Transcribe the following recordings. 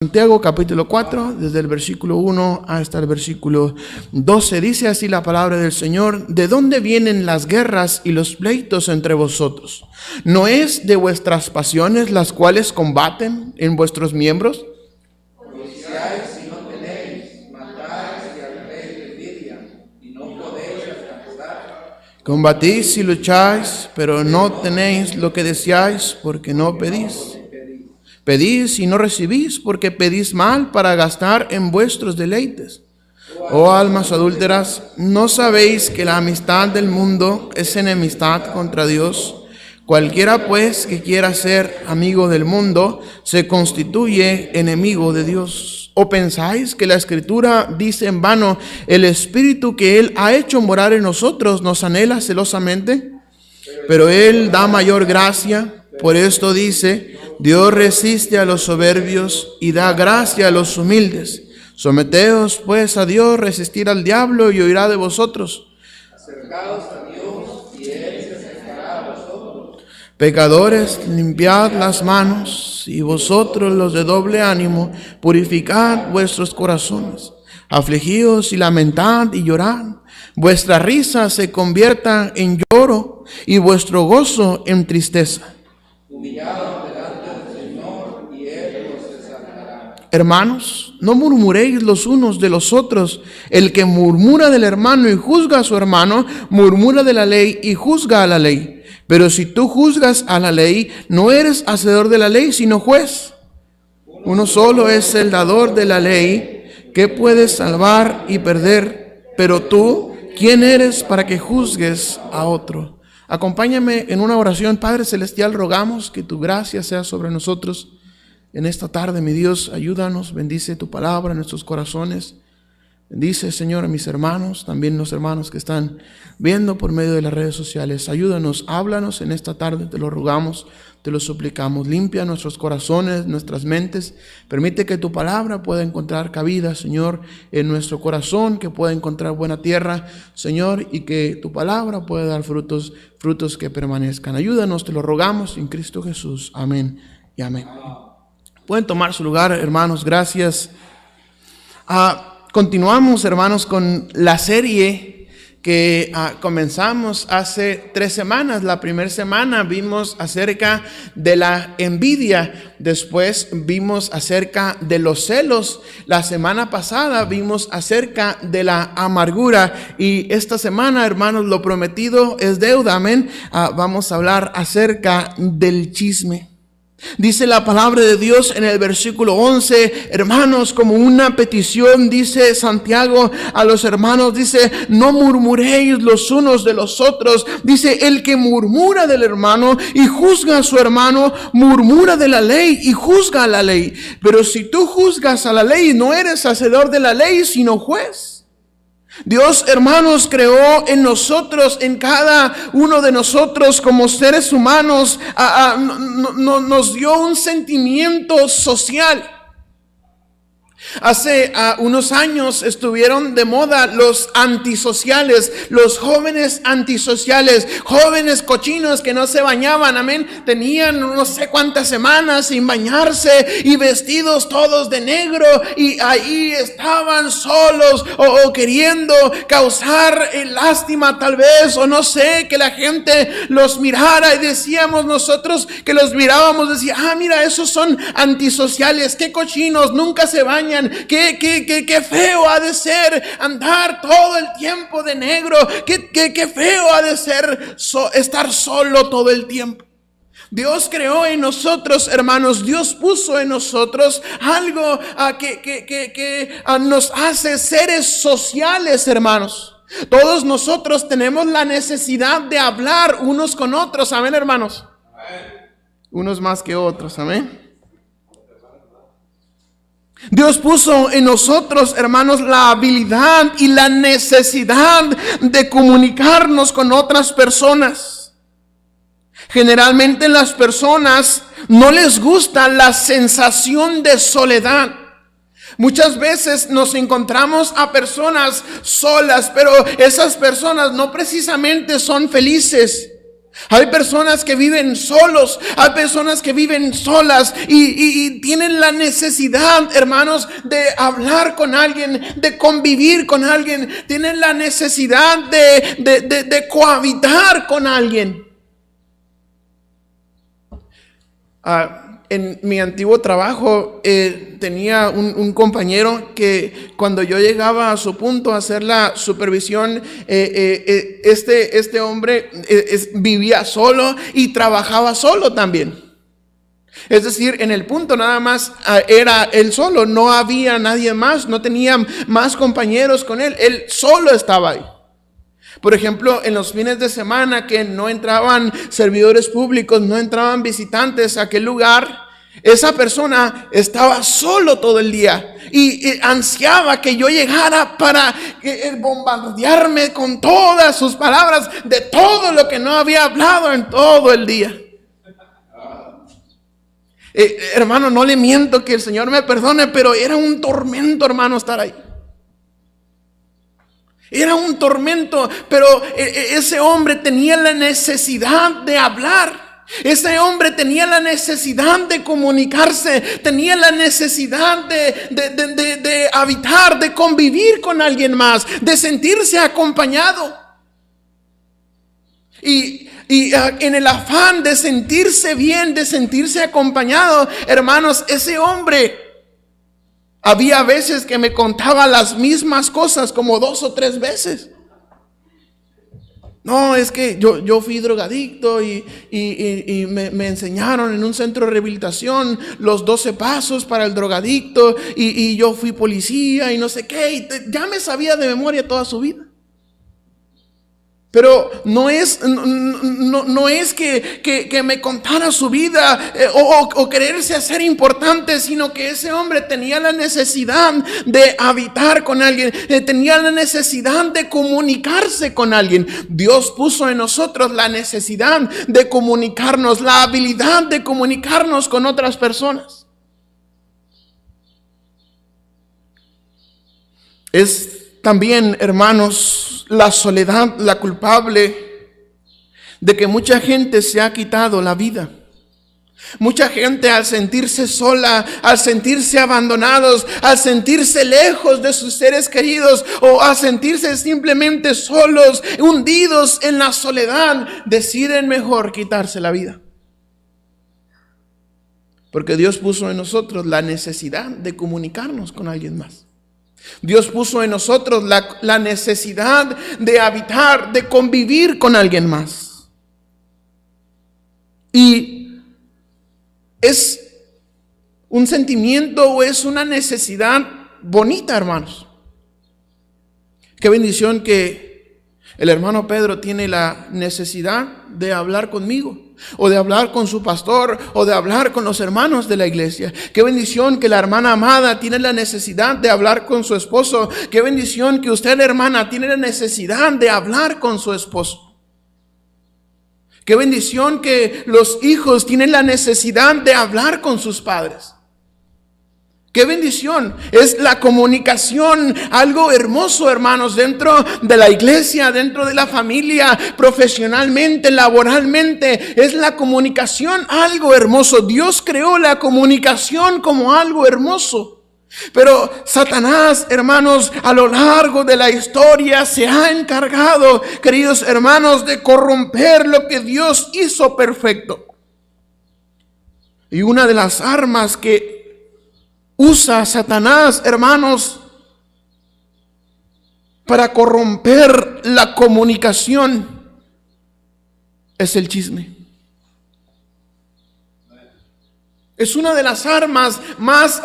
Santiago capítulo 4, desde el versículo 1 hasta el versículo 12, dice así la palabra del Señor: ¿De dónde vienen las guerras y los pleitos entre vosotros? ¿No es de vuestras pasiones las cuales combaten en vuestros miembros? Codiciáis y no tenéis, matáis y al rey le envidian, y no podéis alcanzar. Combatís y lucháis, pero no tenéis lo que deseáis, porque no pedís. Pedís y no recibís, porque pedís mal para gastar en vuestros deleites. Oh almas adúlteras, ¿no sabéis que la amistad del mundo es enemistad contra Dios? Cualquiera pues que quiera ser amigo del mundo se constituye enemigo de Dios. ¿O pensáis que la Escritura dice en vano: el Espíritu que Él ha hecho morar en nosotros nos anhela celosamente? Pero Él da mayor gracia. Por esto dice: Dios resiste a los soberbios y da gracia a los humildes. Someteos pues a Dios, resistir al diablo y huirá de vosotros. Acercaos a Dios y Él se acercará a vosotros. Pecadores, limpiad las manos, y vosotros los de doble ánimo, purificad vuestros corazones. Afligíos y lamentad y llorad. Vuestra risa se convierta en lloro y vuestro gozo en tristeza. Humillaos delante del Señor y Él os exaltará. Hermanos, no murmuréis los unos de los otros. El que murmura del hermano y juzga a su hermano, murmura de la ley y juzga a la ley. Pero si tú juzgas a la ley, no eres hacedor de la ley, sino juez. Uno solo es el dador de la ley, que puedes salvar y perder. Pero tú, ¿quién eres para que juzgues a otro? Acompáñame en una oración. Padre Celestial, rogamos que tu gracia sea sobre nosotros en esta tarde, mi Dios. Ayúdanos, bendice tu palabra en nuestros corazones. Bendice, Señor, a mis hermanos, también los hermanos que están viendo por medio de las redes sociales. Ayúdanos, háblanos en esta tarde, te lo rogamos, te lo suplicamos. Limpia nuestros corazones, nuestras mentes. Permite que tu palabra pueda encontrar cabida, Señor, en nuestro corazón, que pueda encontrar buena tierra, Señor, y que tu palabra pueda dar frutos que permanezcan. Ayúdanos, te lo rogamos en Cristo Jesús. Amén y amén. Pueden tomar su lugar, hermanos. Gracias. Continuamos, hermanos, con la serie que comenzamos hace 3 semanas. La primera semana vimos acerca de la envidia, después vimos acerca de los celos, la semana pasada vimos acerca de la amargura, y esta semana, hermanos, lo prometido es deuda, amén. Vamos a hablar acerca del chisme. Dice la palabra de Dios en el versículo 11, hermanos, como una petición, dice Santiago a los hermanos, dice: no murmuréis los unos de los otros. Dice: el que murmura del hermano y juzga a su hermano, murmura de la ley y juzga a la ley. Pero si tú juzgas a la ley, no eres hacedor de la ley, sino juez. Dios, hermanos, creó en nosotros, en cada uno de nosotros como seres humanos, nos dio un sentimiento social. Hace unos años estuvieron de moda los antisociales, los jóvenes antisociales, jóvenes cochinos que no se bañaban, amén. Tenían no sé cuántas semanas sin bañarse y vestidos todos de negro, y ahí estaban solos o queriendo causar lástima tal vez, o no sé, que la gente los mirara, y decíamos nosotros que los mirábamos, decía: mira, esos son antisociales, qué cochinos, nunca se bañan. Qué feo ha de ser andar todo el tiempo de negro. Qué feo ha de ser estar solo todo el tiempo. Dios creó en nosotros, hermanos, Dios puso en nosotros algo que nos hace seres sociales, hermanos. Todos nosotros tenemos la necesidad de hablar unos con otros, amén, hermanos. Unos más que otros, amén. Dios puso en nosotros, hermanos, la habilidad y la necesidad de comunicarnos con otras personas. Generalmente las personas no les gusta la sensación de soledad. Muchas veces nos encontramos a personas solas, pero esas personas no precisamente son felices. Hay personas que viven solos, hay personas que viven solas y tienen la necesidad, hermanos, de hablar con alguien, de convivir con alguien, tienen la necesidad de cohabitar con alguien. En mi antiguo trabajo tenía un compañero que cuando yo llegaba a su punto a hacer la supervisión, este hombre vivía solo y trabajaba solo también. Es decir, en el punto nada más era él solo, no había nadie más, no tenía más compañeros con él solo estaba ahí. Por ejemplo, en los fines de semana que no entraban servidores públicos, no entraban visitantes a aquel lugar, esa persona estaba solo todo el día y ansiaba que yo llegara para bombardearme con todas sus palabras de todo lo que no había hablado en todo el día. Hermano, no le miento, que el Señor me perdone, pero era un tormento, hermano, estar ahí. Era un tormento, pero ese hombre tenía la necesidad de hablar. Ese hombre tenía la necesidad de comunicarse, tenía la necesidad de habitar, de convivir con alguien más, de sentirse acompañado. Y en el afán de sentirse bien, de sentirse acompañado, hermanos, ese hombre había veces que me contaba las mismas cosas como 2 o 3 veces. No, es que yo fui drogadicto y me enseñaron en un centro de rehabilitación los 12 pasos para el drogadicto y yo fui policía y no sé qué. Y ya me sabía de memoria toda su vida. Pero no es que me contara su vida o quererse hacer importante, sino que ese hombre tenía la necesidad de habitar con alguien, tenía la necesidad de comunicarse con alguien. Dios puso en nosotros la necesidad de comunicarnos, la habilidad de comunicarnos con otras personas. Es también, hermanos, la soledad la culpable de que mucha gente se ha quitado la vida. Mucha gente, al sentirse sola, al sentirse abandonados, al sentirse lejos de sus seres queridos o al sentirse simplemente solos, hundidos en la soledad, deciden mejor quitarse la vida. Porque Dios puso en nosotros la necesidad de comunicarnos con alguien más. Dios puso en nosotros la necesidad de habitar, de convivir con alguien más. Y es un sentimiento o es una necesidad bonita, hermanos. Qué bendición que el hermano Pedro tiene la necesidad de hablar conmigo, o de hablar con su pastor, o de hablar con los hermanos de la iglesia. Qué bendición que la hermana Amada tiene la necesidad de hablar con su esposo. Qué bendición que usted, hermana, tiene la necesidad de hablar con su esposo. Qué bendición que los hijos tienen la necesidad de hablar con sus padres. Qué bendición, es la comunicación algo hermoso, hermanos, dentro de la iglesia, dentro de la familia, profesionalmente, laboralmente. Es la comunicación algo hermoso. Dios creó la comunicación como algo hermoso. Pero Satanás, hermanos, a lo largo de la historia se ha encargado, queridos hermanos, de corromper lo que Dios hizo perfecto. Y una de las armas que usa Satanás, hermanos, para corromper la comunicación es el chisme. Es una de las armas más,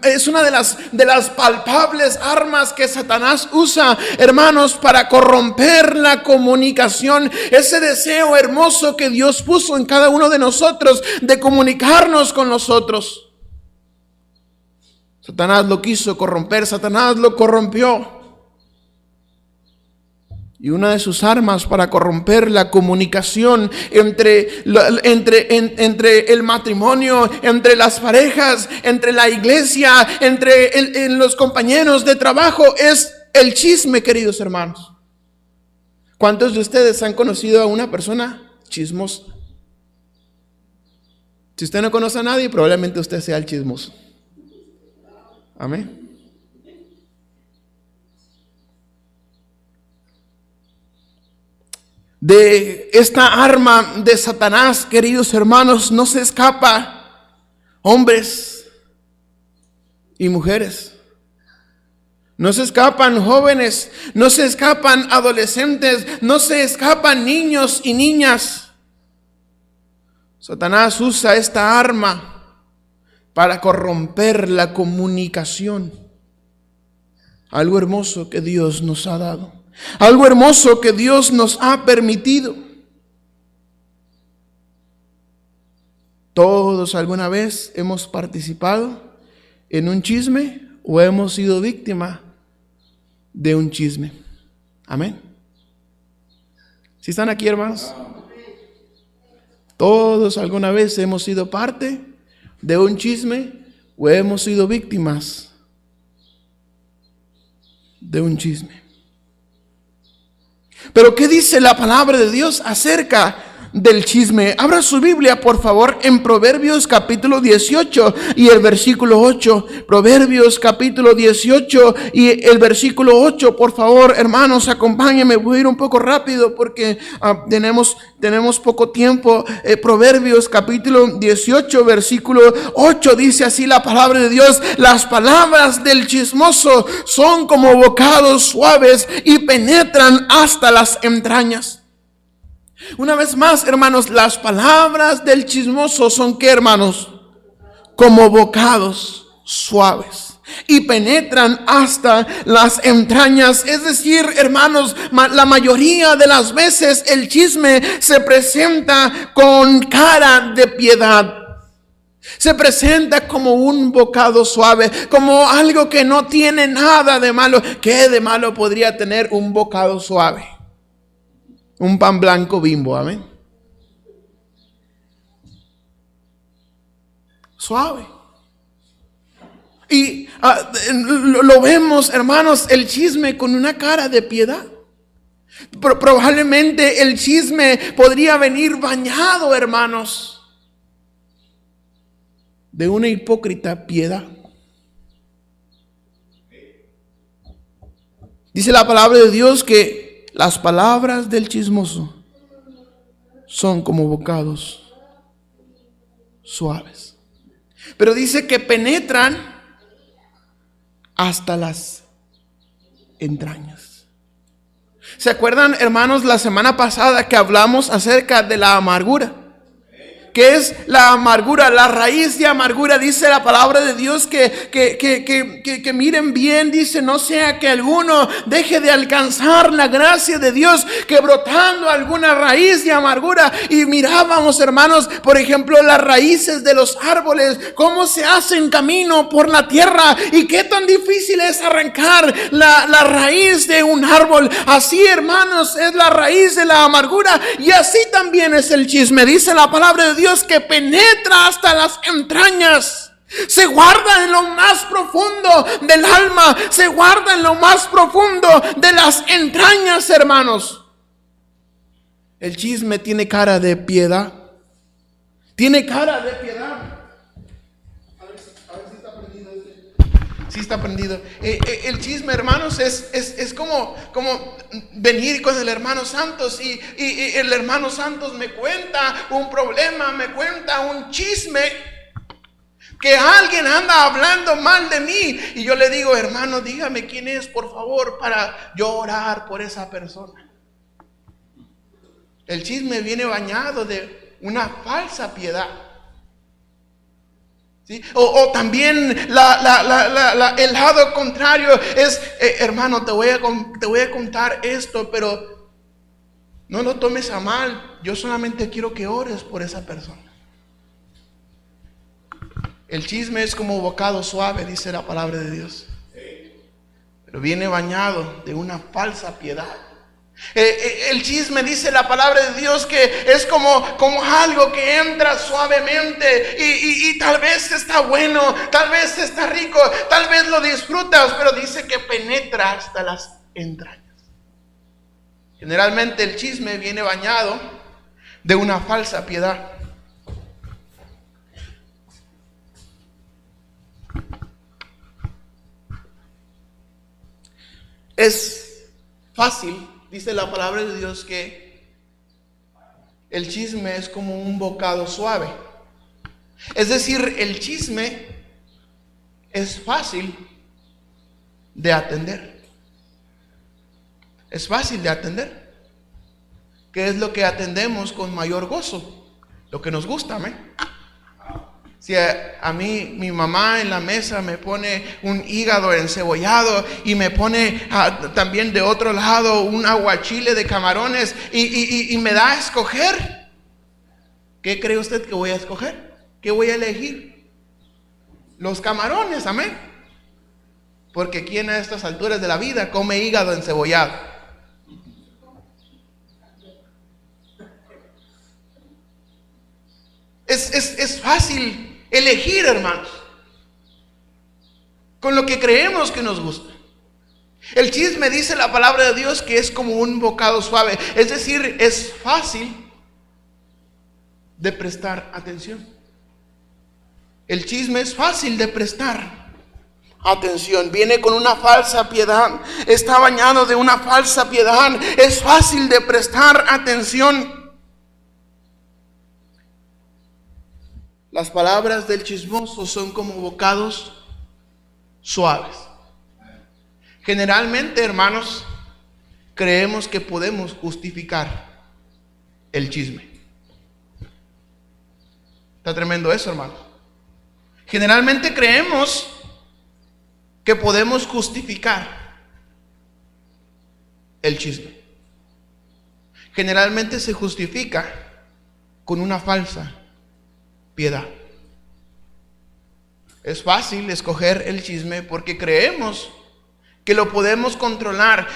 es una de las palpables armas que Satanás usa, hermanos, para corromper la comunicación. Ese deseo hermoso que Dios puso en cada uno de nosotros de comunicarnos con los otros. Satanás lo quiso corromper, Satanás lo corrompió. Y una de sus armas para corromper la comunicación entre el matrimonio, entre las parejas, entre la iglesia, entre los compañeros de trabajo es el chisme, queridos hermanos. ¿Cuántos de ustedes han conocido a una persona chismosa. Si usted no conoce a nadie, probablemente usted sea el chismoso. Amén. De esta arma de Satanás, queridos hermanos, no se escapa hombres y mujeres. No se escapan jóvenes, no se escapan adolescentes, no se escapan niños y niñas. Satanás usa esta arma para corromper la comunicación. Algo hermoso que Dios nos ha dado. Algo hermoso que Dios nos ha permitido. Todos alguna vez hemos participado en un chisme o hemos sido víctima de un chisme. Amén. ¿Sí están aquí, hermanos? Todos alguna vez hemos sido parte de un chisme o hemos sido víctimas de un chisme. Pero ¿qué dice la palabra de Dios acerca del chisme? Abra su Biblia, por favor, en Proverbios capítulo 18 y el versículo 8. Proverbios capítulo 18 y el versículo 8. Por favor, hermanos, acompáñenme. Voy a ir un poco rápido porque tenemos poco tiempo. Proverbios capítulo 18, versículo 8. Dice así la palabra de Dios: las palabras del chismoso son como bocados suaves y penetran hasta las entrañas. Una vez más, hermanos, las palabras del chismoso son, ¿qué, hermanos? Como bocados suaves y penetran hasta las entrañas. Es decir, hermanos, la mayoría de las veces el chisme se presenta con cara de piedad. Se presenta como un bocado suave, como algo que no tiene nada de malo. ¿Qué de malo podría tener un bocado suave? Un pan blanco Bimbo, amén. Suave. Y lo vemos, hermanos, el chisme con una cara de piedad. Probablemente el chisme podría venir bañado, hermanos, de una hipócrita piedad. Dice la palabra de Dios que las palabras del chismoso son como bocados suaves. Pero dice que penetran hasta las entrañas. ¿Se acuerdan, hermanos, la semana pasada que hablamos acerca de la amargura? ¿Qué es la amargura? La raíz de amargura, dice la palabra de Dios que miren bien, dice: no sea que alguno deje de alcanzar la gracia de Dios, que brotando alguna raíz de amargura. Y mirábamos, hermanos, por ejemplo, las raíces de los árboles, cómo se hacen camino por la tierra y qué tan difícil es arrancar la raíz de un árbol. Así, hermanos, es la raíz de la amargura, y así también es el chisme. Dice la palabra de Dios que penetra hasta las entrañas. Se guarda en lo más profundo del alma, se guarda en lo más profundo de las entrañas, hermanos. El chisme tiene cara de piedad. Tiene cara de piedad. A ver si está prendido este. Sí está prendido. El chisme, hermanos, es como venir con el hermano Santos y el hermano Santos me cuenta un problema, me cuenta un chisme, que alguien anda hablando mal de mí, y yo le digo: hermano, dígame quién es, por favor, para yo orar por esa persona. El chisme viene bañado de una falsa piedad. ¿Sí? O también el lado contrario es: hermano, te voy a contar esto, pero no lo tomes a mal, yo solamente quiero que ores por esa persona. El chisme es como bocado suave, dice la palabra de Dios, pero viene bañado de una falsa piedad. El chisme, dice la palabra de Dios, que es como algo que entra suavemente y tal vez está bueno, tal vez está rico, tal vez lo disfrutas, pero dice que penetra hasta las entrañas. Generalmente el chisme viene bañado de una falsa piedad. Es fácil, dice la palabra de Dios, que el chisme es como un bocado suave. Es decir, el chisme es fácil de atender. Es fácil de atender. ¿Qué es lo que atendemos con mayor gozo? Lo que nos gusta, ¿me? Si a mí mi mamá en la mesa me pone un hígado encebollado y me pone también de otro lado un aguachile de camarones y me da a escoger, ¿qué cree usted que voy a escoger? ¿Qué voy a elegir? Los camarones, amén. Porque ¿quién a estas alturas de la vida come hígado encebollado? Es fácil elegir, hermanos, con lo que creemos que nos gusta. El chisme, dice la palabra de Dios, que es como un bocado suave. Es decir, es fácil de prestar atención. El chisme es fácil de prestar atención. Viene con una falsa piedad. Está bañado de una falsa piedad. Es fácil de prestar atención. Las palabras del chismoso son como bocados suaves. Generalmente, hermanos, creemos que podemos justificar el chisme. Está tremendo eso, hermanos. Generalmente creemos que podemos justificar el chisme. Generalmente se justifica con una falsa piedad. Es fácil escoger el chisme porque creemos que lo podemos controlar,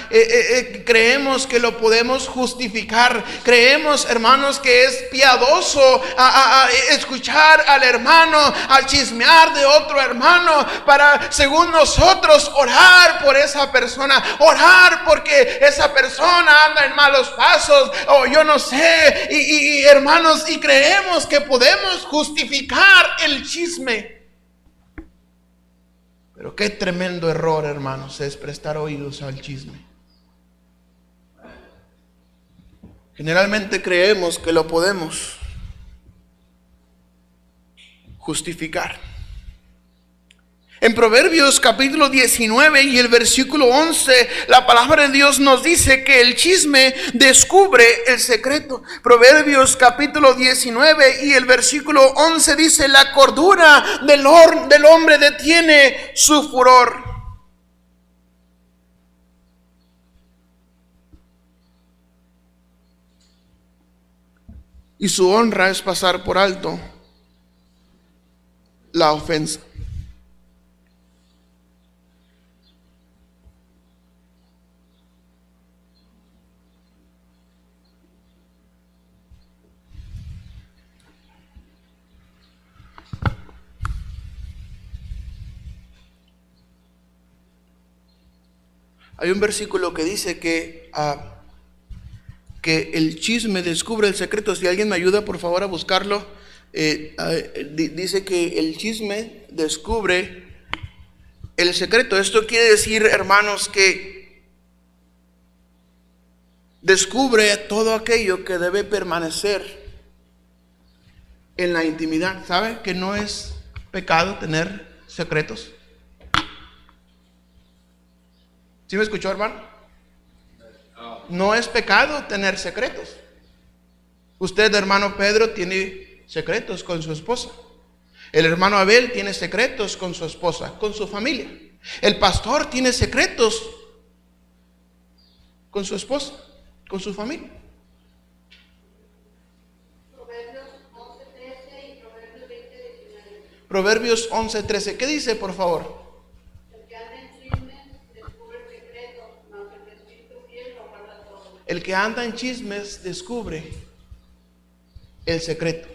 creemos que lo podemos justificar, creemos, hermanos, que es piadoso a escuchar al hermano, a chismear de otro hermano, para, según nosotros, orar por esa persona, orar porque esa persona anda en malos pasos, o yo no sé, y hermanos, y creemos que podemos justificar el chisme. Pero qué tremendo error, hermanos, es prestar oídos al chisme. Generalmente creemos que lo podemos justificar. En Proverbios capítulo 19 y el versículo 11, la palabra de Dios nos dice que el chisme descubre el secreto. Proverbios capítulo 19 y el versículo 11 dice: la cordura del hombre detiene su furor. Y su honra es pasar por alto la ofensa. Hay un versículo que dice que el chisme descubre el secreto. Si alguien me ayuda, por favor, a buscarlo. Dice que el chisme descubre el secreto. Esto quiere decir, hermanos, que descubre todo aquello que debe permanecer en la intimidad. ¿Sabe que no es pecado tener secretos? ¿Sí me escuchó, hermano? No es pecado tener secretos. Usted, hermano Pedro, tiene secretos con su esposa. El hermano Abel tiene secretos con su esposa, con su familia. El pastor tiene secretos con su esposa, con su familia. Proverbios 11:13 y Proverbios 20:19. Proverbios 11:13. ¿Qué dice, por favor? El que anda en chismes descubre el secreto,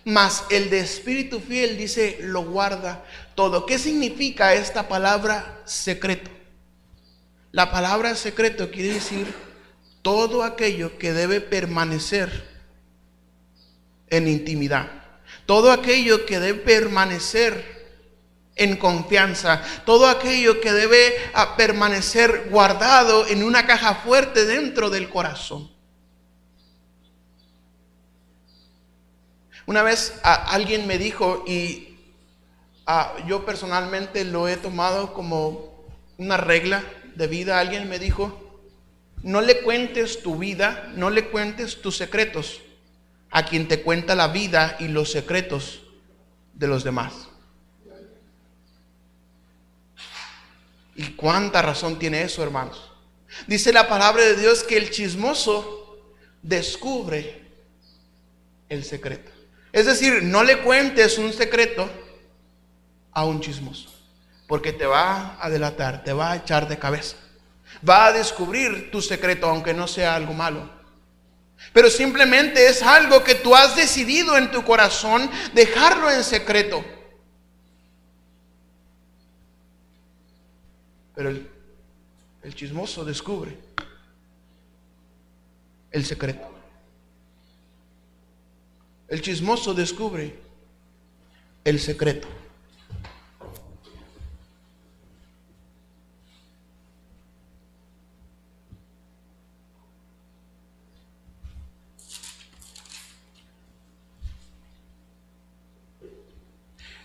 mas el de espíritu fiel, dice, lo guarda todo. ¿Qué significa esta palabra secreto? La palabra secreto quiere decir todo aquello que debe permanecer en intimidad. Todo aquello que debe permanecer en confianza, todo aquello que debe permanecer guardado en una caja fuerte dentro del corazón. Una vez alguien me dijo, y yo personalmente lo he tomado como una regla de vida, alguien me dijo: no le cuentes tu vida, no le cuentes tus secretos a quien te cuenta la vida y los secretos de los demás. ¿Y cuánta razón tiene eso, hermanos? Dice la palabra de Dios que el chismoso descubre el secreto. Es decir, no le cuentes un secreto a un chismoso, porque te va a delatar, te va a echar de cabeza, va a descubrir tu secreto, aunque no sea algo malo. Pero simplemente es algo que tú has decidido en tu corazón dejarlo en secreto. Pero el chismoso descubre el secreto. El chismoso descubre el secreto.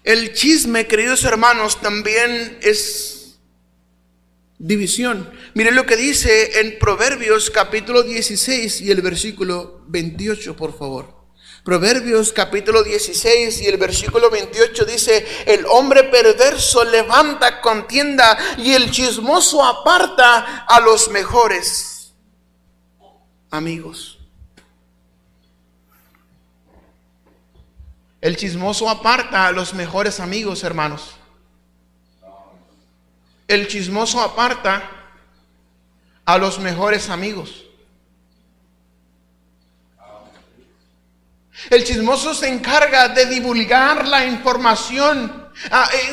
El chisme, queridos hermanos, también es división. Miren lo que dice en Proverbios capítulo 16 y el versículo 28, por favor. Proverbios capítulo 16 y el versículo 28 dice: el hombre perverso levanta contienda y el chismoso aparta a los mejores amigos. El chismoso aparta a los mejores amigos, hermanos. El chismoso aparta a los mejores amigos. El chismoso se encarga de divulgar la información,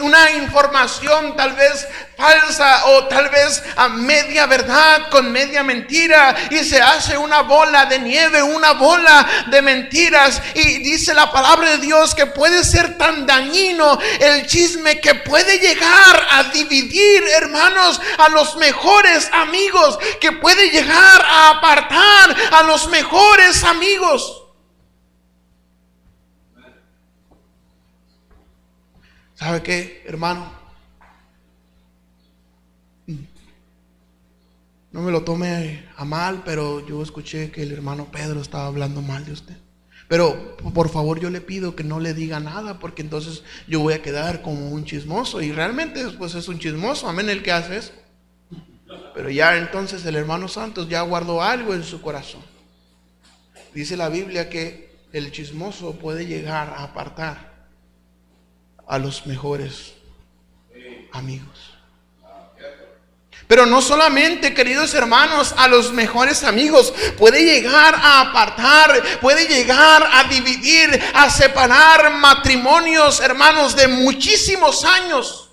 una información tal vez falsa o tal vez a media verdad con media mentira, y se hace una bola de nieve, una bola de mentiras. Y dice la palabra de Dios que puede ser tan dañino el chisme que puede llegar a dividir, hermanos, a los mejores amigos, que puede llegar a apartar a los mejores amigos. ¿Sabe qué, hermano? No me lo tome a mal, pero yo escuché que el hermano Pedro estaba hablando mal de usted. Pero por favor, yo le pido que no le diga nada, porque entonces yo voy a quedar como un chismoso. Y realmente pues es un chismoso, amén, el que hace eso. Pero ya entonces el hermano Santos ya guardó algo en su corazón. Dice la Biblia que el chismoso puede llegar a apartar a los mejores amigos. Pero no solamente, queridos hermanos, a los mejores amigos, puede llegar a apartar, puede llegar a dividir, a separar matrimonios, hermanos, de muchísimos años.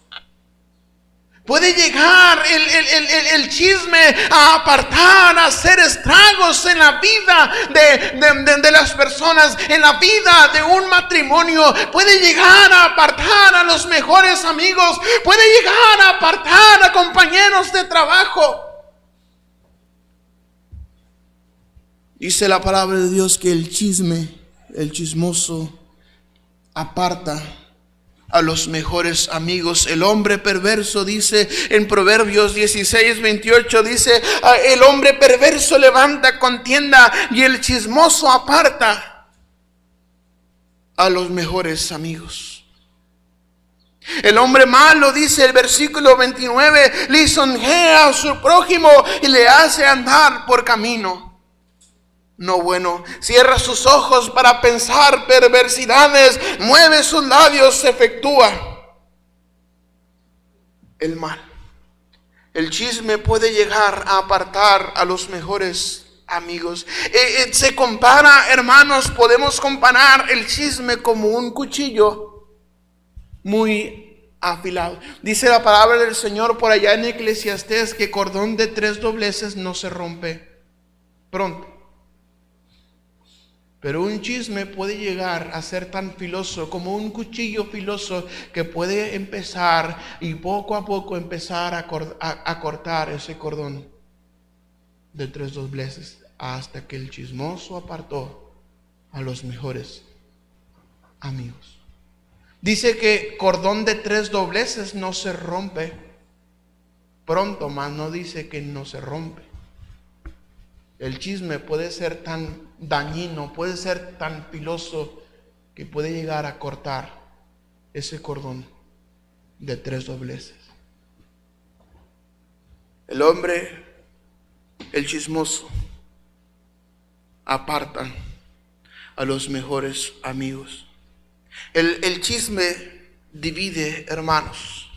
Puede llegar el chisme a apartar, a hacer estragos en la vida de las personas, en la vida de un matrimonio. Puede llegar a apartar a los mejores amigos. Puede llegar a apartar a compañeros de trabajo. Dice la palabra de Dios que el chismoso, aparta a los mejores amigos. El hombre perverso, dice en Proverbios 16, 28, dice: el hombre perverso levanta contienda y el chismoso aparta a los mejores amigos. El hombre malo, dice el versículo 29, lisonjea a su prójimo y le hace andar por camino no bueno. Cierra sus ojos para pensar perversidades, mueve sus labios, se efectúa el mal. El chisme puede llegar a apartar a los mejores amigos. Se compara, hermanos, podemos comparar el chisme como un cuchillo muy afilado. Dice la palabra del Señor por allá en Eclesiastés que cordón de 3 dobleces no se rompe pronto. Pero un chisme puede llegar a ser tan filoso como un cuchillo filoso que puede empezar y poco a poco empezar a cortar ese cordón de 3 dobleces hasta que el chismoso apartó a los mejores amigos. Dice que cordón de 3 dobleces no se rompe pronto, mas no dice que no se rompe. El chisme puede ser tan dañino, puede ser tan filoso que puede llegar a cortar ese cordón de 3 dobleces. El hombre, el chismoso, apartan a los mejores amigos. El chisme divide, hermanos.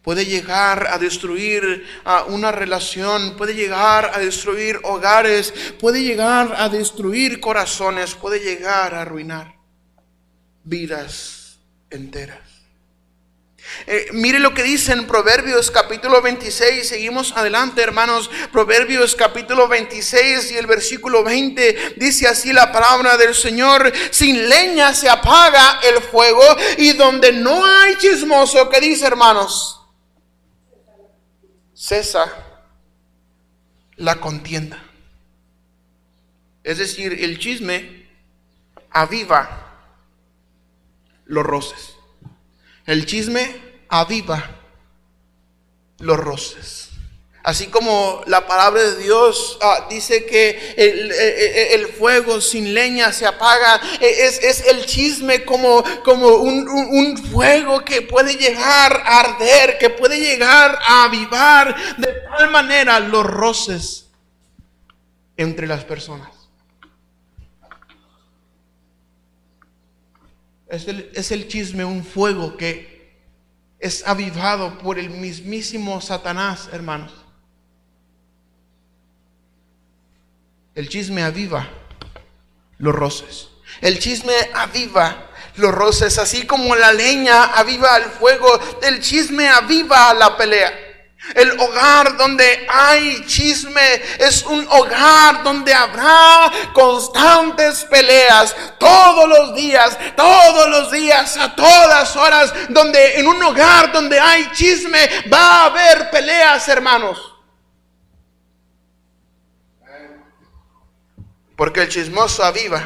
Puede llegar a destruir una relación, puede llegar a destruir hogares, puede llegar a destruir corazones, puede llegar a arruinar vidas enteras. Mire lo que dice en Proverbios capítulo 26, seguimos adelante, hermanos. Proverbios capítulo 26 y el versículo 20 dice así la palabra del Señor: sin leña se apaga el fuego, y donde no hay chismoso, ¿qué dice, hermanos? Cesa la contienda. Es decir, el chisme aviva los roces. El chisme aviva los roces. Así como la palabra de Dios dice que el fuego sin leña se apaga, es el chisme como un fuego que puede llegar a arder, que puede llegar a avivar de tal manera los roces entre las personas. Es el chisme un fuego que es avivado por el mismísimo Satanás, hermanos. El chisme aviva los roces. El chisme aviva los roces, así como la leña aviva el fuego, el chisme aviva la pelea. El hogar donde hay chisme es un hogar donde habrá constantes peleas todos los días, a todas horas. Donde en un hogar donde hay chisme va a haber peleas, hermanos. Porque el chismoso aviva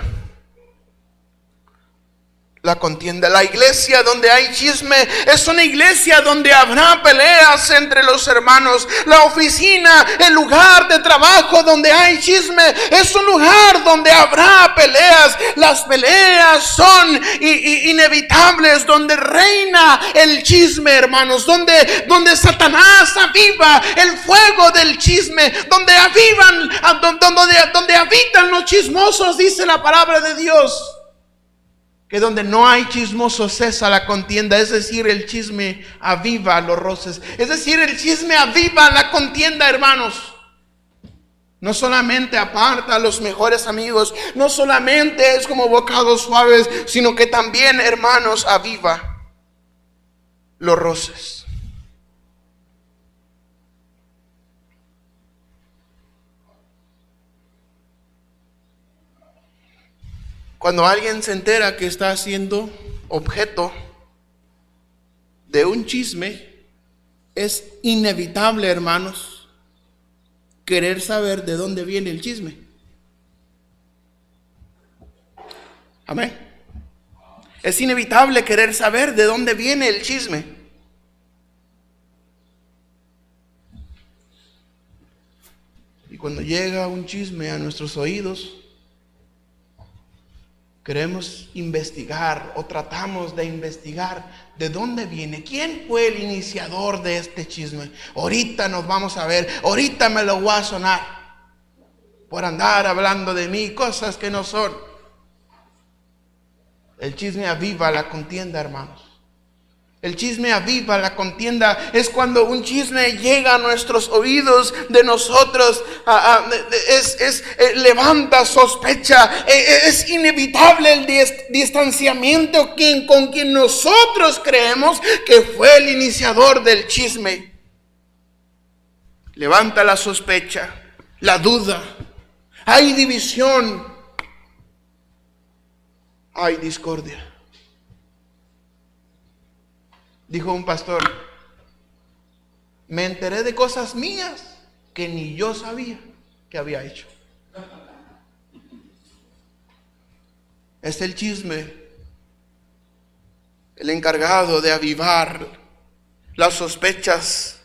la contienda. La iglesia donde hay chisme es una iglesia donde habrá peleas entre los hermanos. La oficina, el lugar de trabajo donde hay chisme, es un lugar donde habrá peleas. Las peleas son inevitables donde reina el chisme, hermanos. Donde Satanás aviva el fuego del chisme, donde habitan los chismosos, dice la palabra de Dios. Que donde no hay chismoso cesa la contienda. Es decir, el chisme aviva los roces. Es decir, el chisme aviva la contienda, hermanos. No solamente aparta a los mejores amigos, no solamente es como bocados suaves, sino que también, hermanos, aviva los roces. Cuando alguien se entera que está siendo objeto de un chisme, es inevitable, hermanos, querer saber de dónde viene el chisme. Amén. Es inevitable querer saber de dónde viene el chisme. Y cuando llega un chisme a nuestros oídos, queremos investigar o tratamos de investigar de dónde viene, quién fue el iniciador de este chisme. Ahorita nos vamos a ver, ahorita me lo voy a sonar por andar hablando de mí, cosas que no son. El chisme aviva la contienda, hermanos. El chisme aviva la contienda. Es cuando un chisme llega a nuestros oídos de nosotros, levanta sospecha. Es inevitable el distanciamiento con quien nosotros creemos que fue el iniciador del chisme. Levanta la sospecha, la duda. Hay división. hay discordia. Dijo un pastor: me enteré de cosas mías que ni yo sabía que había hecho. Es el chisme el encargado de avivar las sospechas,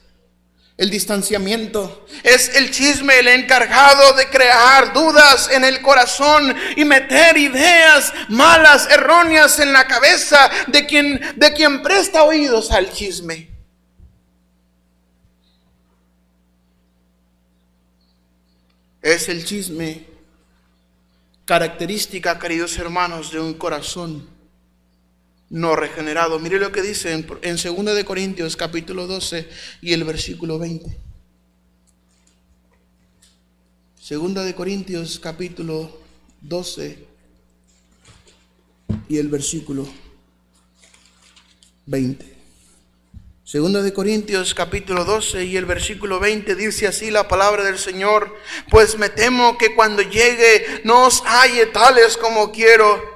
el distanciamiento. Es el chisme el encargado de crear dudas en el corazón y meter ideas malas, erróneas en la cabeza de quien presta oídos al chisme. Es el chisme característica, queridos hermanos, de un corazón no regenerado. Mire lo que dice en 2 de Corintios capítulo 12 y el versículo 20. 2 de Corintios capítulo 12 y el versículo 20. 2 de Corintios capítulo 12 y el versículo 20 dice así la palabra del Señor: pues me temo que cuando llegue no os halle tales como quiero,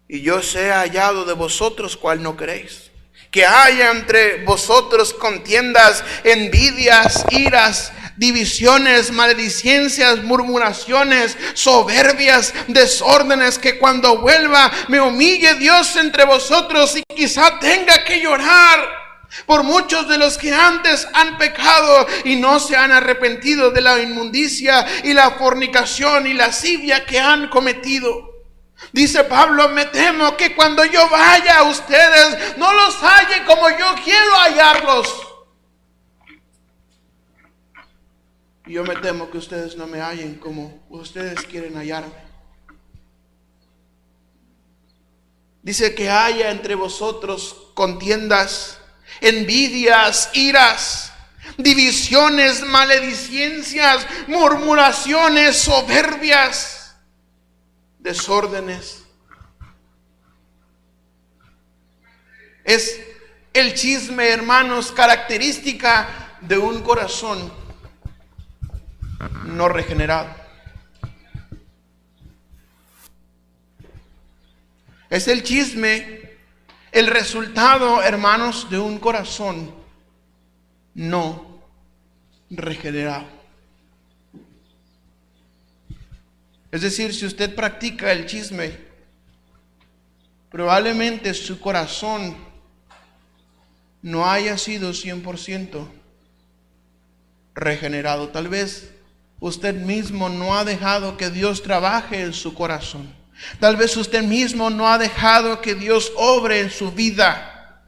y yo sea hallado de vosotros cual no queréis. Que haya entre vosotros contiendas, envidias, iras, divisiones, maledicencias, murmuraciones, soberbias, desórdenes, que cuando vuelva me humille Dios entre vosotros y quizá tenga que llorar por muchos de los que antes han pecado y no se han arrepentido de la inmundicia y la fornicación y lascivia que han cometido. Dice Pablo: me temo que cuando yo vaya a ustedes no los halle como yo quiero hallarlos. Y yo me temo que ustedes no me hallen como ustedes quieren hallarme. Dice que haya entre vosotros contiendas, envidias, iras, divisiones, maledicencias, murmuraciones, soberbias, desórdenes. Es el chisme, hermanos, característica de un corazón no regenerado. Es el chisme el resultado, hermanos, de un corazón no regenerado. Es decir, si usted practica el chisme, probablemente su corazón no haya sido 100% regenerado. Tal vez usted mismo no ha dejado que Dios trabaje en su corazón. Tal vez usted mismo no ha dejado que Dios obre en su vida.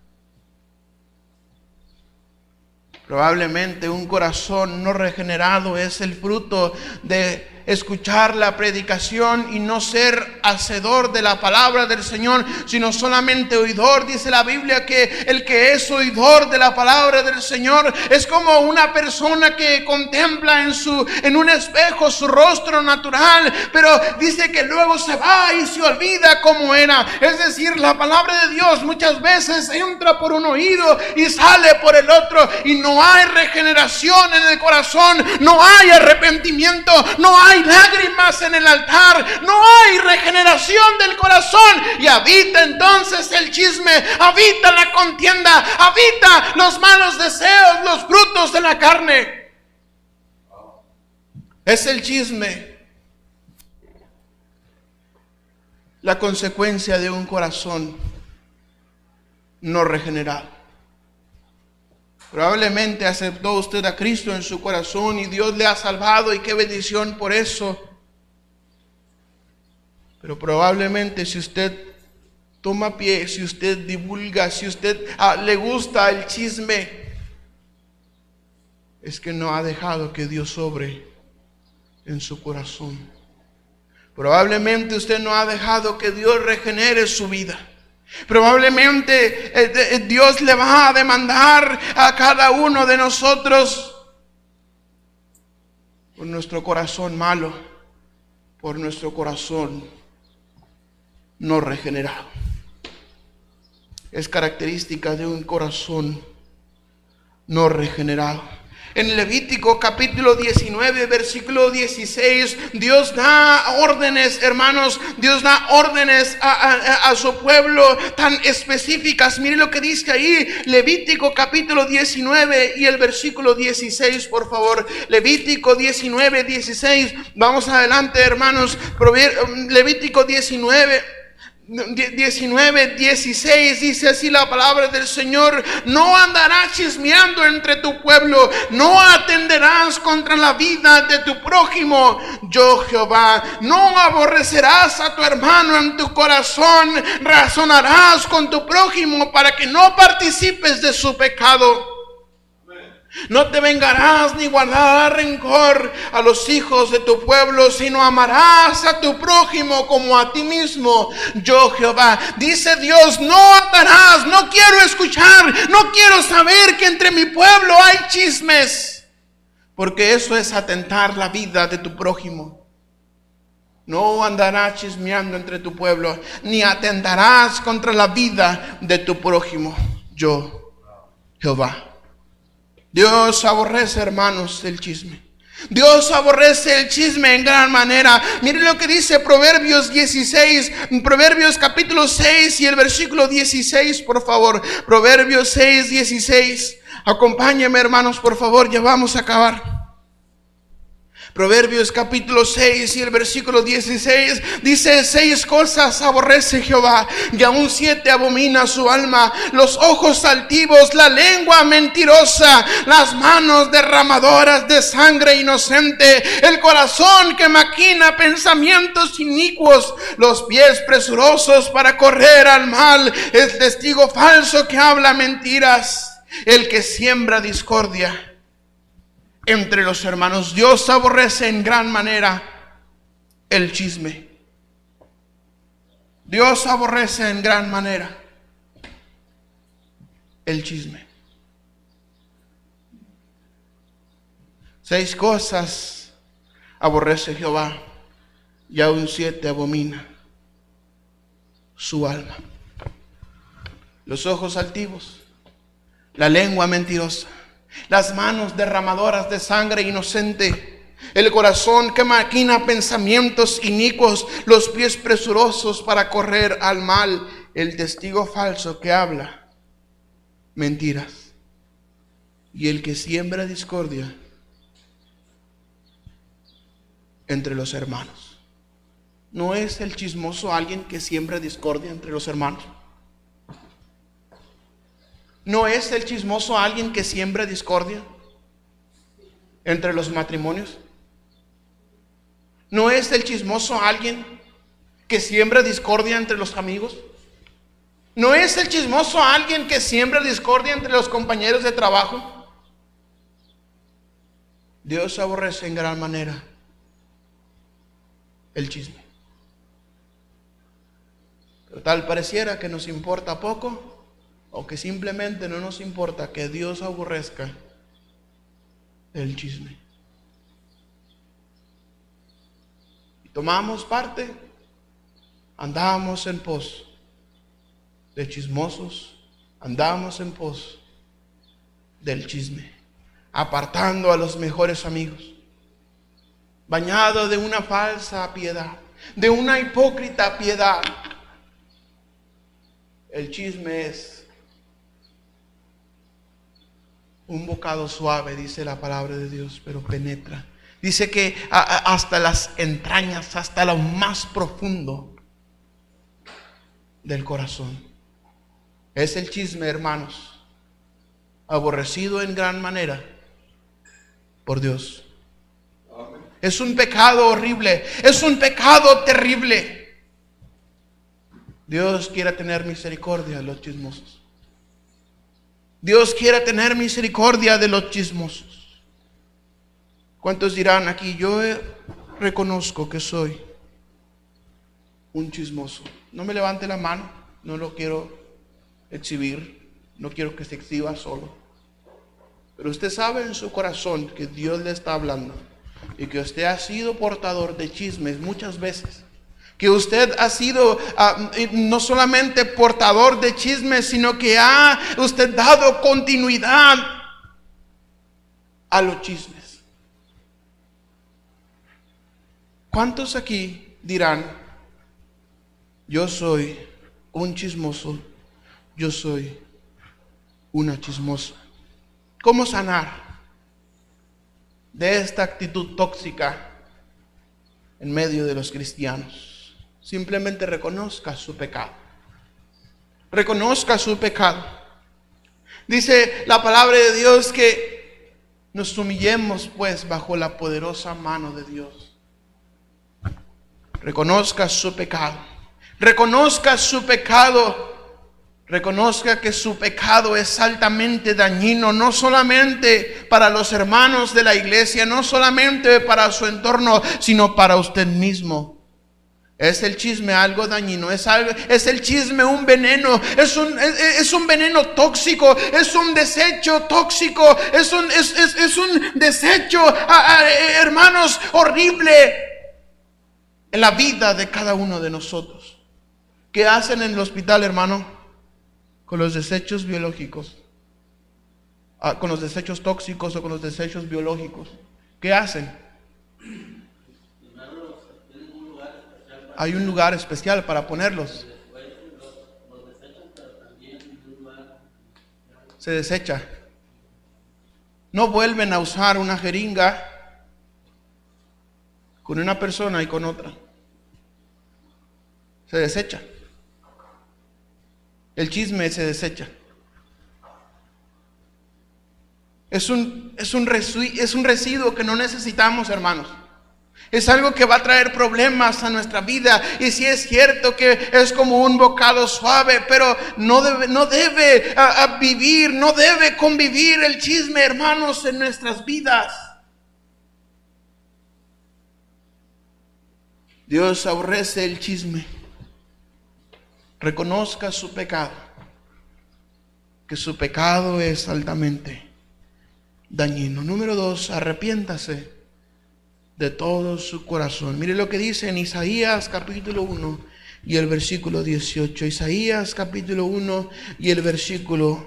Probablemente un corazón no regenerado es el fruto de escuchar la predicación y no ser hacedor de la palabra del Señor, sino solamente oidor. Dice la Biblia que el que es oidor de la palabra del Señor es como una persona que contempla en un espejo su rostro natural, pero dice que luego se va y se olvida cómo era. Es decir, la palabra de Dios muchas veces entra por un oído y sale por el otro, y no hay regeneración en el corazón, no hay arrepentimiento, no hay lágrimas en el altar, no hay regeneración del corazón, y habita entonces el chisme, habita la contienda, habita los malos deseos, los frutos de la carne. Es el chisme la consecuencia de un corazón no regenerado. Probablemente aceptó usted a Cristo en su corazón y Dios le ha salvado, y qué bendición por eso. Pero probablemente si usted toma pie, si usted divulga, si usted le gusta el chisme, es que no ha dejado que Dios obre en su corazón. Probablemente usted no ha dejado que Dios regenere su vida. Probablemente Dios le va a demandar a cada uno de nosotros por nuestro corazón malo, por nuestro corazón no regenerado. Es característica de un corazón no regenerado. En Levítico capítulo 19, versículo 16, Dios da órdenes, hermanos, Dios da órdenes a su pueblo tan específicas. Mire lo que dice ahí, Levítico capítulo 19 y el versículo 16, por favor. Levítico 19, 16, vamos adelante, hermanos. Levítico 19:16 dice así la palabra del Señor: no andarás chismeando entre tu pueblo, no atenderás contra la vida de tu prójimo, yo Jehová. No aborrecerás a tu hermano en tu corazón, razonarás con tu prójimo para que no participes de su pecado. No te vengarás ni guardarás rencor a los hijos de tu pueblo, sino amarás a tu prójimo como a ti mismo, yo Jehová. Dice Dios, no atarás. No quiero escuchar, no quiero saber que entre mi pueblo hay chismes, porque eso es atentar la vida de tu prójimo. No andarás chismeando entre tu pueblo, ni atentarás contra la vida de tu prójimo, yo Jehová. Dios aborrece, hermanos, el chisme. Dios aborrece el chisme en gran manera. Miren lo que dice Proverbios 16, Proverbios capítulo 6 y el versículo 16, por favor. Proverbios 6, 16. Acompáñenme, hermanos, por favor, ya vamos a acabar. Proverbios capítulo 6 y el versículo 16 dice: 6 cosas aborrece Jehová, y aún 7 abomina su alma: los ojos altivos, la lengua mentirosa, las manos derramadoras de sangre inocente, el corazón que maquina pensamientos inicuos, los pies presurosos para correr al mal, el testigo falso que habla mentiras, el que siembra discordia entre los hermanos. Dios aborrece en gran manera el chisme. Dios aborrece en gran manera el chisme. 6 cosas aborrece Jehová, y aún 7 abomina su alma: los ojos altivos, la lengua mentirosa, las manos derramadoras de sangre inocente, el corazón que maquina pensamientos inicuos, los pies presurosos para correr al mal, el testigo falso que habla mentiras, y el que siembra discordia entre los hermanos. ¿No es el chismoso alguien que siembra discordia entre los hermanos? ¿No es el chismoso alguien que siembra discordia entre los matrimonios? ¿No es el chismoso alguien que siembra discordia entre los amigos? ¿No es el chismoso alguien que siembra discordia entre los compañeros de trabajo? Dios aborrece en gran manera el chisme. Pero tal pareciera que nos importa poco, o que simplemente no nos importa que Dios aborrezca el chisme. Y tomamos parte, andamos en pos de chismosos, andamos en pos del chisme, apartando a los mejores amigos, bañado de una falsa piedad, de una hipócrita piedad. El chisme es un bocado suave, dice la palabra de Dios, pero penetra. Dice que hasta las entrañas, hasta lo más profundo del corazón. Es el chisme, hermanos, aborrecido en gran manera por Dios. Es un pecado horrible, es un pecado terrible. Dios quiere tener misericordia de los chismosos. Dios quiere tener misericordia de los chismosos. ¿Cuántos dirán aquí: yo reconozco que soy un chismoso? No me levante la mano, no lo quiero exhibir, no quiero que se exhiba solo. Pero usted sabe en su corazón que Dios le está hablando, y que usted ha sido portador de chismes muchas veces. Que usted ha sido no solamente portador de chismes, sino que ha usted dado continuidad a los chismes. ¿Cuántos aquí dirán, yo soy un chismoso, yo soy una chismosa? ¿Cómo sanar de esta actitud tóxica en medio de los cristianos? Simplemente reconozca su pecado. Reconozca su pecado. Dice la palabra de Dios que nos humillemos pues bajo la poderosa mano de Dios. Reconozca su pecado. Reconozca su pecado. Reconozca que su pecado es altamente dañino, no solamente para los hermanos de la iglesia, no solamente para su entorno, sino para usted mismo. ¿Es el chisme algo dañino? ¿Es el chisme un veneno? ¿Es un veneno tóxico? ¿Es un desecho tóxico? ¿Es un desecho, hermanos, horrible en la vida de cada uno de nosotros? ¿Qué hacen en el hospital, hermano? Con los desechos biológicos, con los desechos tóxicos o con los desechos biológicos. ¿Qué hacen? Hay un lugar especial para ponerlos. Se desecha. No vuelven a usar una jeringa con una persona y con otra. Se desecha. El chisme se desecha. Es un residuo que no necesitamos, hermanos. Es algo que va a traer problemas a nuestra vida. Y sí es cierto que es como un bocado suave, pero no debe vivir, no debe convivir el chisme, hermanos, en nuestras vidas. Dios aborrece el chisme. Reconozca su pecado, que su pecado es altamente dañino. Número 2, arrepiéntase de todo su corazón. Mire lo que dice en Isaías capítulo 1 y el versículo 18. Isaías capítulo 1 y el versículo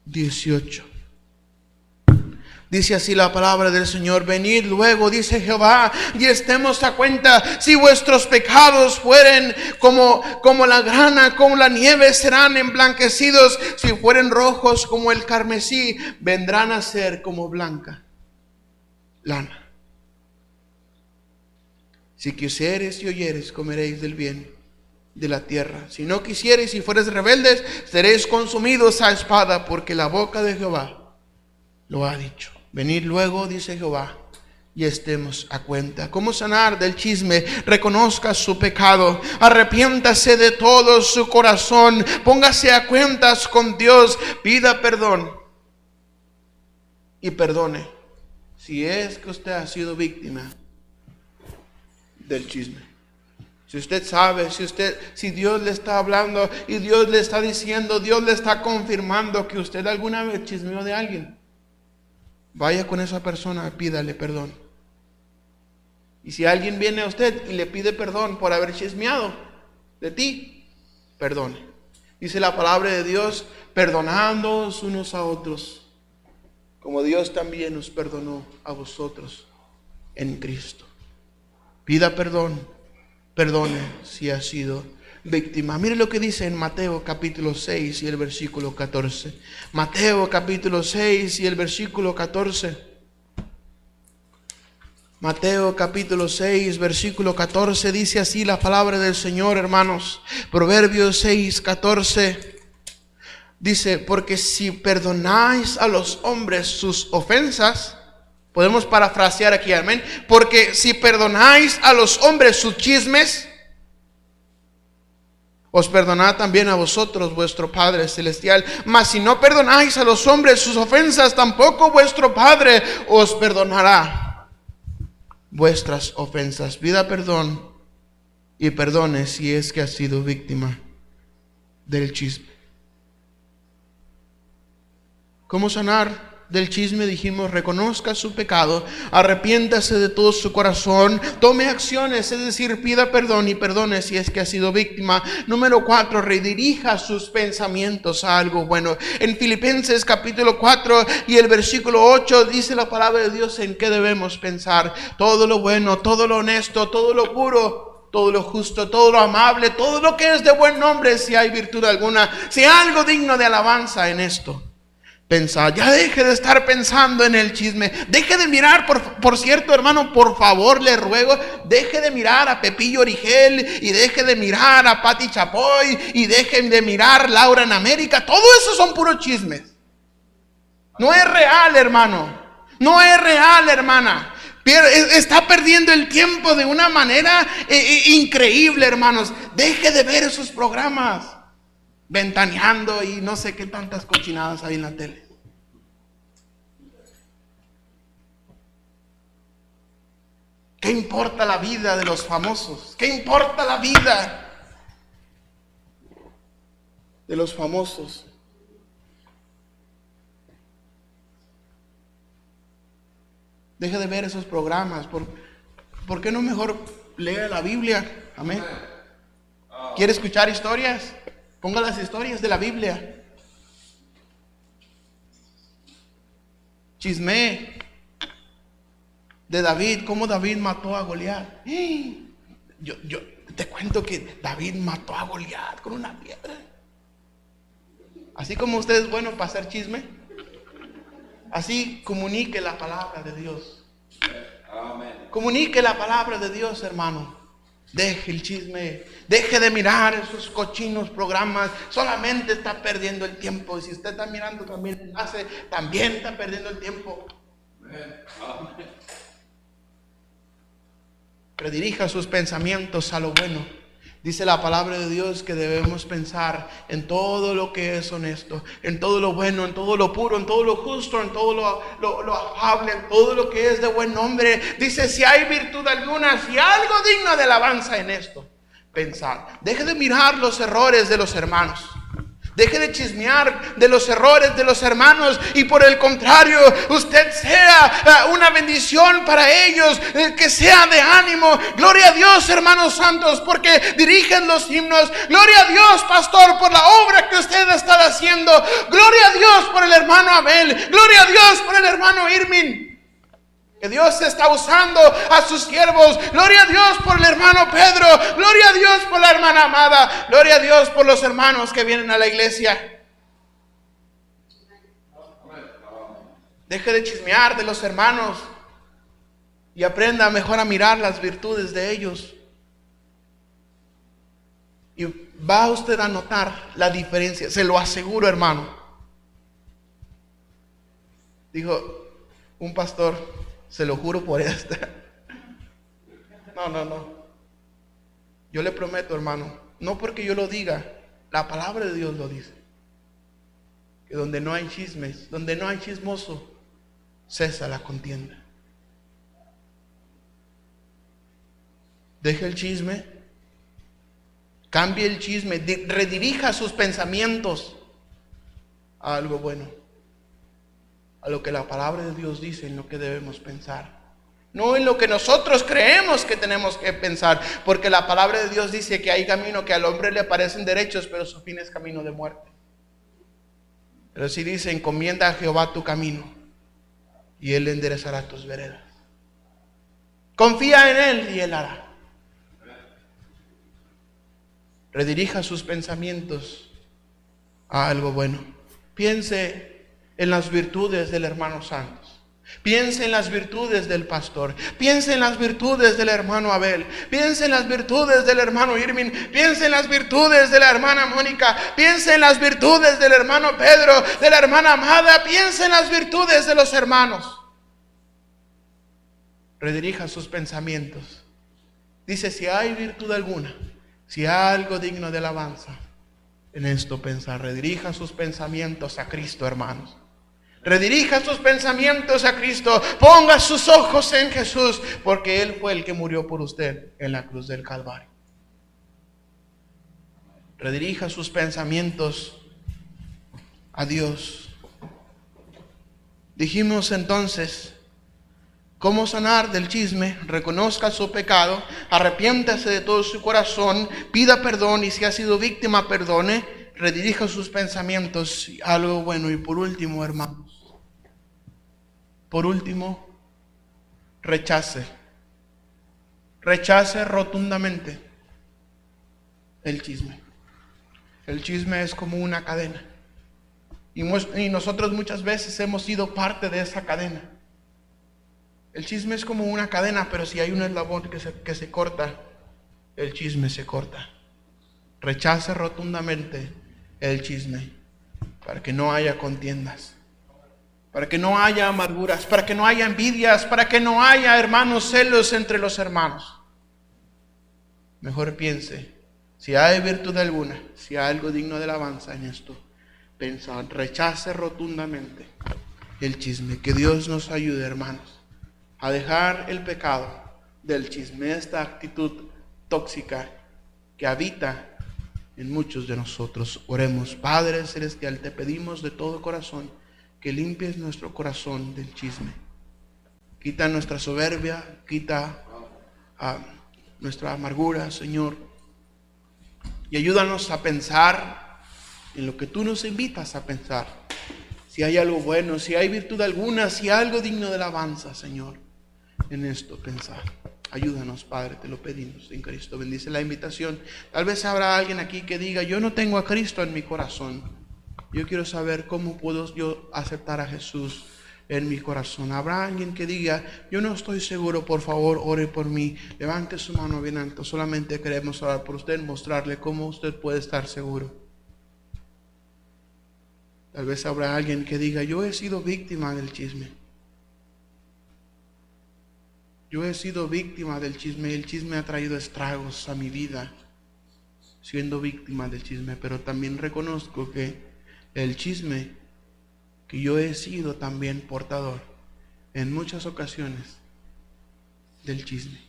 18. Dice así la palabra del Señor: venid luego, dice Jehová, y estemos a cuenta. Si vuestros pecados fueren como la grana, como la nieve, serán emblanquecidos. Si fueren rojos como el carmesí, vendrán a ser como blanca lana. Si quisieres y oyeres, comeréis del bien de la tierra. Si no quisieres y fueres rebeldes, seréis consumidos a espada, porque la boca de Jehová lo ha dicho. Venid luego, dice Jehová, y estemos a cuenta. ¿Cómo sanar del chisme? Reconozca su pecado, arrepiéntase de todo su corazón, póngase a cuentas con Dios, pida perdón y perdone si es que usted ha sido víctima del chisme. Si usted sabe, si Dios le está hablando y Dios le está diciendo, Dios le está confirmando que usted alguna vez chismeó de alguien, vaya con esa persona, pídale perdón. Y si alguien viene a usted y le pide perdón por haber chismeado de ti, perdone. Dice la palabra de Dios: perdonándoos unos a otros, como Dios también nos perdonó a vosotros en Cristo. Pida perdón, perdone si ha sido víctima. Mire lo que dice en Mateo capítulo 6 y el versículo 14. Mateo capítulo 6 y el versículo 14. Mateo capítulo 6, versículo 14, dice así la palabra del Señor, hermanos. Proverbios 6, 14. Dice: porque si perdonáis a los hombres sus ofensas, podemos parafrasear aquí, amén. Porque si perdonáis a los hombres sus chismes, os perdonará también a vosotros vuestro Padre Celestial. Mas si no perdonáis a los hombres sus ofensas, tampoco vuestro Padre os perdonará vuestras ofensas. Pida perdón y perdone si es que ha sido víctima del chisme. ¿Cómo sanar del chisme dijimos, reconozca su pecado, arrepiéntase de todo su corazón, tome acciones, es decir, pida perdón y perdone si es que ha sido víctima. Número 4, redirija sus pensamientos a algo bueno. En Filipenses capítulo 4 y el versículo 8 dice la palabra de Dios en qué debemos pensar: todo lo bueno, todo lo honesto, todo lo puro, todo lo justo, todo lo amable, todo lo que es de buen nombre, si hay virtud alguna, si hay algo digno de alabanza, en esto pensar. Ya deje de estar pensando en el chisme. Deje de mirar, por cierto, hermano, por favor, le ruego, deje de mirar a Pepillo Origel, y deje de mirar a Pati Chapoy, y dejen de mirar Laura en América. Todo eso son puros chismes. No es real, hermano. No es real, hermana. Está perdiendo el tiempo de una manera increíble, hermanos. Deje de ver esos programas. Ventaneando y no sé qué tantas cochinadas hay en la tele. ¿Qué importa la vida de los famosos? ¿Qué importa la vida de los famosos? Deje de ver esos programas. ¿Por qué no mejor lee la Biblia? Amén. ¿Quiere escuchar historias? Ponga las historias de la Biblia. Chisme de David, cómo David mató a Goliat. Yo te cuento que David mató a Goliat con una piedra. Así como usted es bueno para hacer chisme, así comunique la palabra de Dios. Comunique la palabra de Dios, hermano. Deje el chisme, deje de mirar esos cochinos programas. Solamente está perdiendo el tiempo. Y si usted está mirando también también está perdiendo el tiempo. Redirija sus pensamientos a lo bueno. Dice la palabra de Dios que debemos pensar en todo lo que es honesto, en todo lo bueno, en todo lo puro, en todo lo justo, en todo lo afable, en todo lo que es de buen nombre. Dice, si hay virtud alguna, si hay algo digno de alabanza en esto, pensar. Deje de mirar los errores de los hermanos. Deje de chismear de los errores de los hermanos, y por el contrario, usted sea una bendición para ellos, que sea de ánimo. Gloria a Dios, hermanos santos, porque dirigen los himnos. Gloria a Dios, pastor, por la obra que usted está haciendo. Gloria a Dios por el hermano Abel. Gloria a Dios por el hermano Irmin, que Dios está usando a sus siervos. Gloria a Dios por el hermano Pedro. Gloria a Dios por la hermana Amada. Gloria a Dios por los hermanos que vienen a la iglesia. Deje de chismear de los hermanos y aprenda mejor a mirar las virtudes de ellos. Y va usted a notar la diferencia, se lo aseguro, hermano. Dijo un pastor, se lo juro por esta. No. Yo le prometo, hermano, no porque yo lo diga, la palabra de Dios lo dice. Que donde no hay chismes, donde no hay chismoso, cesa la contienda. Deje el chisme, cambie el chisme, redirija sus pensamientos a algo bueno, a lo que la palabra de Dios dice, en lo que debemos pensar, no en lo que nosotros creemos que tenemos que pensar, porque la palabra de Dios dice que hay camino que al hombre le parecen derechos, pero su fin es camino de muerte. Pero si dice, encomienda a Jehová tu camino y Él enderezará tus veredas. Confía en Él y Él hará. Redirija sus pensamientos a algo bueno. Piense en las virtudes del hermano Santos. Piense en las virtudes del pastor. Piense en las virtudes del hermano Abel. Piense en las virtudes del hermano Irmin. Piense en las virtudes de la hermana Mónica. Piense en las virtudes del hermano Pedro, de la hermana Amada. Piense en las virtudes de los hermanos. Redirija sus pensamientos. Dice, si hay virtud alguna, si hay algo digno de alabanza, en esto pensar. Redirija sus pensamientos a Cristo, hermanos. Redirija sus pensamientos a Cristo. Ponga sus ojos en Jesús, porque Él fue el que murió por usted en la cruz del Calvario. Redirija sus pensamientos a Dios. Dijimos entonces, ¿cómo sanar del chisme? Reconozca su pecado, arrepiéntase de todo su corazón, pida perdón y si ha sido víctima, perdone, redirija sus pensamientos a algo bueno. Y por último, hermanos, rechace rotundamente el chisme. El chisme es como una cadena. Y nosotros muchas veces hemos sido parte de esa cadena. El chisme es como una cadena, pero si hay un eslabón que se corta, el chisme se corta. Rechace rotundamente el chisme, para que no haya contiendas, para que no haya amarguras, para que no haya envidias, para que no haya, hermanos, celos entre los hermanos. Mejor piense, si hay virtud alguna, si hay algo digno de alabanza en esto, rechace rotundamente el chisme. Que Dios nos ayude, hermanos, a dejar el pecado del chisme, esta actitud tóxica que habita en muchos de nosotros. Oremos. Padre celestial, te pedimos de todo corazón que limpies nuestro corazón del chisme. Quita nuestra soberbia, quita nuestra amargura, Señor, y ayúdanos a pensar en lo que tú nos invitas a pensar. Si hay algo bueno, si hay virtud alguna, si hay algo digno de alabanza, Señor, en esto pensar. Ayúdanos, Padre, te lo pedimos en Cristo. Bendice la invitación. Tal vez habrá alguien aquí que diga, yo no tengo a Cristo en mi corazón. Yo quiero saber cómo puedo yo aceptar a Jesús en mi corazón. Habrá alguien que diga, yo no estoy seguro, por favor, ore por mí. Levante su mano bien alto. Solamente queremos orar por usted, mostrarle cómo usted puede estar seguro. Tal vez habrá alguien que diga, yo he sido víctima del chisme. Yo he sido víctima del chisme y el chisme ha traído estragos a mi vida, siendo víctima del chisme, pero también reconozco que el chisme, que yo he sido también portador en muchas ocasiones del chisme.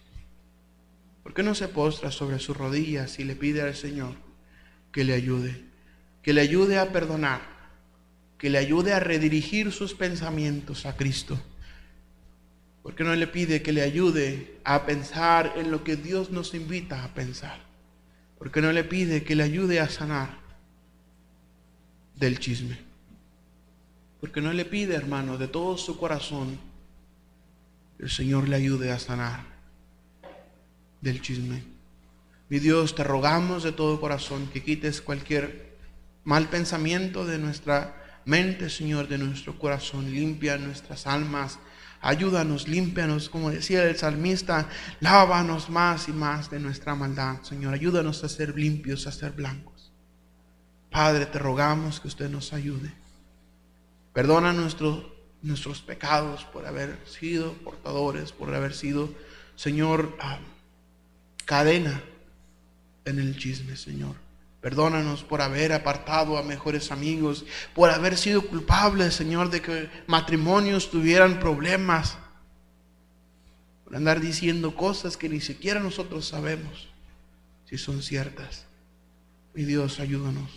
¿Por qué no se postra sobre sus rodillas y le pide al Señor que le ayude a perdonar, que le ayude a redirigir sus pensamientos a Cristo? ¿Por qué no le pide que le ayude a pensar en lo que Dios nos invita a pensar? ¿Por qué no le pide que le ayude a sanar del chisme? ¿Por qué no le pide, hermano, de todo su corazón, que el Señor le ayude a sanar del chisme? Mi Dios, te rogamos de todo corazón que quites cualquier mal pensamiento de nuestra mente, Señor, de nuestro corazón. Limpia nuestras almas. Ayúdanos, límpianos, como decía el salmista, lávanos más y más de nuestra maldad, Señor. Ayúdanos a ser limpios, a ser blancos. Padre, te rogamos que usted nos ayude. Perdona nuestros pecados por haber sido portadores, por haber sido, Señor, cadena en el chisme, Señor. Perdónanos por haber apartado a mejores amigos, por haber sido culpables, Señor, de que matrimonios tuvieran problemas, por andar diciendo cosas que ni siquiera nosotros sabemos si son ciertas. Mi Dios, ayúdanos.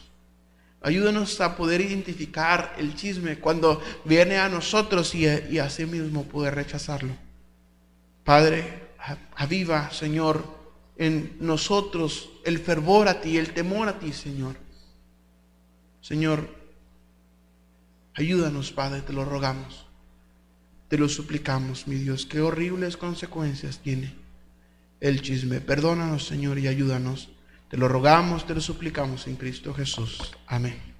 Ayúdanos a poder identificar el chisme cuando viene a nosotros y así mismo poder rechazarlo. Padre, aviva, Señor, en nosotros el fervor a ti, el temor a ti, Señor. Señor, ayúdanos, Padre, te lo rogamos, te lo suplicamos, mi Dios. Qué horribles consecuencias tiene el chisme. Perdónanos, Señor, y ayúdanos. Te lo rogamos, te lo suplicamos en Cristo Jesús. Amén.